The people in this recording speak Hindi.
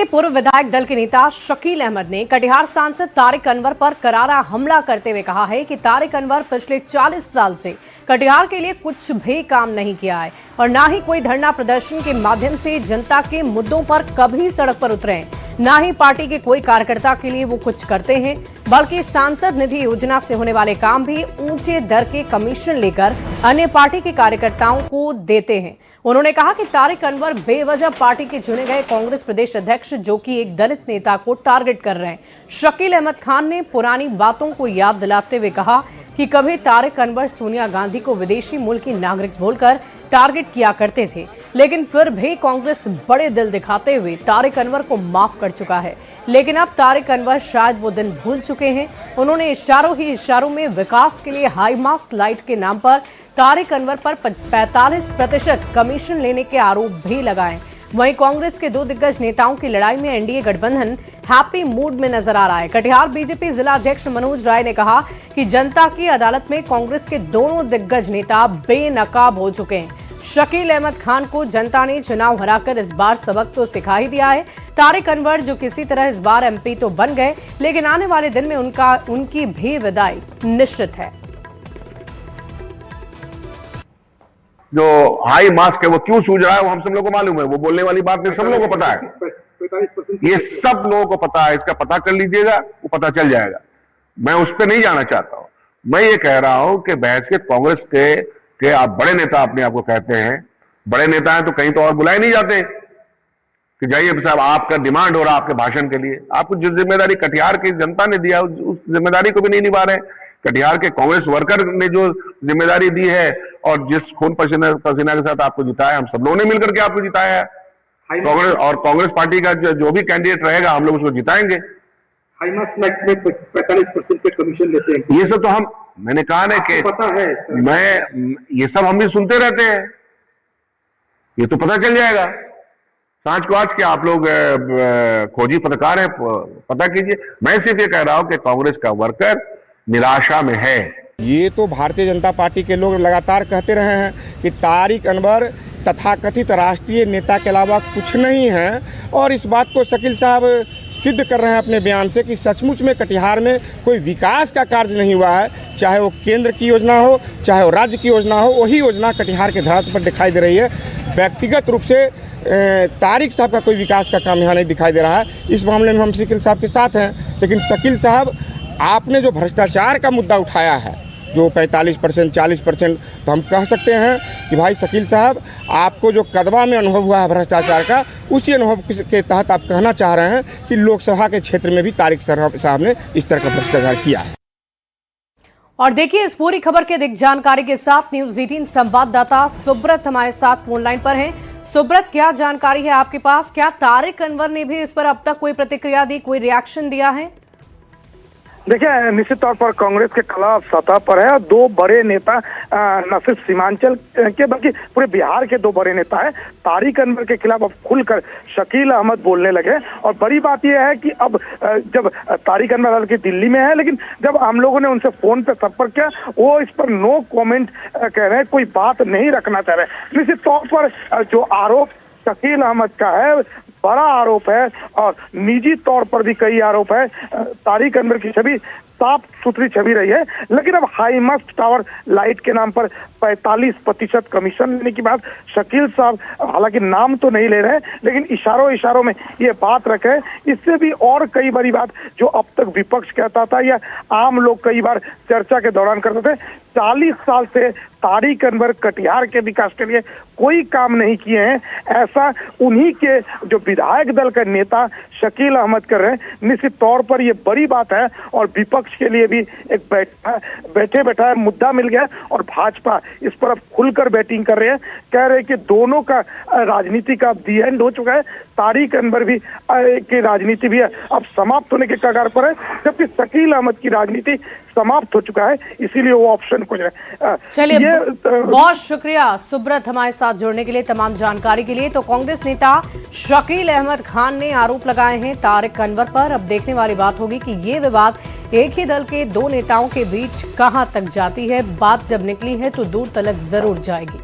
पूर्व विधायक दल के नेता शकील अहमद ने कटिहार सांसद तारिक अनवर पर करारा हमला करते हुए कहा है कि तारिक अनवर पिछले 40 साल से कटिहार के लिए कुछ भी काम नहीं किया है और ना ही कोई धरना प्रदर्शन के माध्यम से जनता के मुद्दों पर कभी सड़क पर उतरे हैं, ना ही पार्टी के कोई कार्यकर्ता के लिए वो कुछ करते हैं, बल्कि सांसद निधि योजना से होने वाले काम भी ऊंचे दर के कमीशन लेकर अन्य पार्टी के कार्यकर्ताओं को देते हैं। उन्होंने कहा कि तारिक अनवर बेवजह पार्टी के चुने गए कांग्रेस प्रदेश अध्यक्ष जो कि एक दलित नेता को टारगेट कर रहे हैं। शकील अहमद खान ने पुरानी बातों को याद दिलाते हुए कहा कि कभी तारिक अनवर सोनिया गांधी को विदेशी मूल की नागरिक बोलकर टारगेट किया करते थे, लेकिन फिर भी कांग्रेस बड़े दिल दिखाते हुए तारिक अनवर को माफ कर चुका है। लेकिन अब तारिक अनवर शायद वो दिन भूल चुके हैं। उन्होंने इशारों ही इशारों में विकास के लिए हाई मास्ट लाइट के नाम पर तारिक अनवर पर 45% कमीशन लेने के आरोप भी लगाए। वहीं कांग्रेस के दो दिग्गज नेताओं की लड़ाई में एनडीए गठबंधन हैप्पी मूड में नजर आ रहा है। कटिहार बीजेपी जिला अध्यक्ष मनोज राय ने कहा कि जनता की अदालत में कांग्रेस के दोनों दिग्गज नेता बेनकाब हो चुके हैं। शकील अहमद खान को जनता ने चुनाव हराकर इस बार सबक तो सिखा ही दिया है। तारिक अनवर जो किसी तरह इस बार एमपी तो बन गए, लेकिन आने वाले दिन में उनकी भी विदाई निश्चित है। जो हाई मास्क है वो क्यों सूझ रहा है वो हम सब लोगों को मालूम है। वो बोलने वाली बात नहीं, सब लोगों को पता है, 45% ये सब लोगों को पता है। इसका पता कर लीजिएगा, वो पता चल जाएगा। मैं उस पर नहीं जाना चाहता हूं। मैं ये कह रहा हूं कि बहस के कांग्रेस के आप बड़े नेता अपने आप को कहते हैं, बड़े नेता हैं तो कहीं तो और बुलाए नहीं जाते कि जाइए साहब आपका डिमांड हो रहा आपके भाषण के लिए। आपको जो जिम्मेदारी कटिहार की जनता ने दिया उस जिम्मेदारी को भी नहीं निभा रहे। कटिहार के कांग्रेस वर्कर ने जो जिम्मेदारी दी है और जिस खून पसीना के साथ आपको जिताया, हम सब लोगों ने मिलकर के आपको जिताया है। कांग्रेस और कांग्रेस पार्टी का जो भी कैंडिडेट रहेगा हम लोग उसको जिताएंगे। हाई मास्क लाइट में 45% के कमीशन लेते हैं। ये सब तो मैंने कहा ना कि पता है, ये सब हम भी सुनते रहते हैं। ये तो पता चल जाएगा सांच को आज के आप लोग खोजी पत्रकार है, पता कीजिए। मैं सिर्फ ये कह रहा हूं कि कांग्रेस का वर्कर निराशा में है। ये तो भारतीय जनता पार्टी के लोग लगातार कहते रहे हैं कि तारिक अनवर तथाकथित राष्ट्रीय नेता के अलावा कुछ नहीं है, और इस बात को शकील साहब सिद्ध कर रहे हैं अपने बयान से कि सचमुच में कटिहार में कोई विकास का कार्य नहीं हुआ है। चाहे वो केंद्र की योजना हो, चाहे वो राज्य की योजना हो, वही योजना कटिहार के धरातल पर दिखाई दे रही है। व्यक्तिगत रूप से तारिक साहब का कोई विकास का काम यहाँ नहीं दिखाई दे रहा है। इस मामले में हम शकील साहब के साथ हैं। लेकिन शकील साहब, आपने जो भ्रष्टाचार का मुद्दा उठाया है, जो 45% 40%, तो हम कह सकते हैं कि भाई शकील साहब, आपको जो कदवा में अनुभव हुआ है भ्रष्टाचार का, उसी अनुभव के तहत आप कहना चाह रहे हैं कि लोकसभा के क्षेत्र में भी तारिक साहब ने इस तरह का भ्रष्टाचार किया है। और देखिए इस पूरी खबर के अधिक जानकारी के साथ न्यूज़ 18 संवाददाता सुब्रत हमारे साथ फोन लाइन पर हैं। सुब्रत, क्या जानकारी है आपके पास? क्या तारिक अनवर ने भी इस पर अब तक कोई प्रतिक्रिया दी, कोई रिएक्शन दिया है? देखिए, निश्चित तौर पर कांग्रेस के खिलाफ सतह पर है। दो बड़े नेता, न सिर्फ सीमांचल के बल्कि पूरे बिहार के दो बड़े नेता हैं। तारिक अनवर के खिलाफ अब खुलकर शकील अहमद बोलने लगे। और बड़ी बात यह है कि अब जब तारिक अनवर हालांकि दिल्ली में है, लेकिन जब हम लोगों ने उनसे फोन पे संपर्क किया, वो इस पर नो कमेंट कह रहे हैं, कोई बात नहीं रखना चाह रहे। निश्चित तौर पर जो आरोप शकील अहमद का है, बड़ा आरोप है और निजी तौर पर भी कई आरोप है। तारिक अनवर की छवि साफ सुथरी छवि रही है, लेकिन अब हाई मास्ट टावर लाइट के नाम पर 45% कमीशन लेने की बात शकील साहब हालांकि नाम तो नहीं ले रहे, लेकिन इशारों में ये बात रखे। इससे भी और कई बड़ी बात जो अब तक विपक्ष कहता था या आम लोग कई बार चर्चा के दौरान करते थे, 40 साल से तारिक अनवर कटिहार के विकास के लिए कोई काम नहीं किए हैं, ऐसा उन्हीं के जो विधायक दल के नेता शकील अहमद कर रहे हैं। निश्चित तौर पर ये बड़ी बात है और विपक्ष के लिए भी एक बैठे बैठा मुद्दा मिल गया और भाजपा इस पर अब खुलकर बैटिंग कर रहे हैं। कह रहे हैं कि दोनों का राजनीति का दी एंड हो चुका है। तारिक अनवर भी की राजनीति भी अब समाप्त होने के कगार पर है, जबकि शकील अहमद की राजनीति समाप्त हो चुका है, इसीलिए वो ऑप्शन खोज रहे हैं। चलिए, बहुत शुक्रिया सुब्रत हमारे साथ जुड़ने के लिए, तमाम जानकारी के लिए। तो कांग्रेस नेता शकील अहमद खान ने आरोप लगाए हैं तारिक अनवर पर। अब देखने वाली बात होगी कि ये विवाद एक ही दल के दो नेताओं के बीच कहां तक जाती है। बात जब निकली है तो दूर तलक जरूर जाएगी।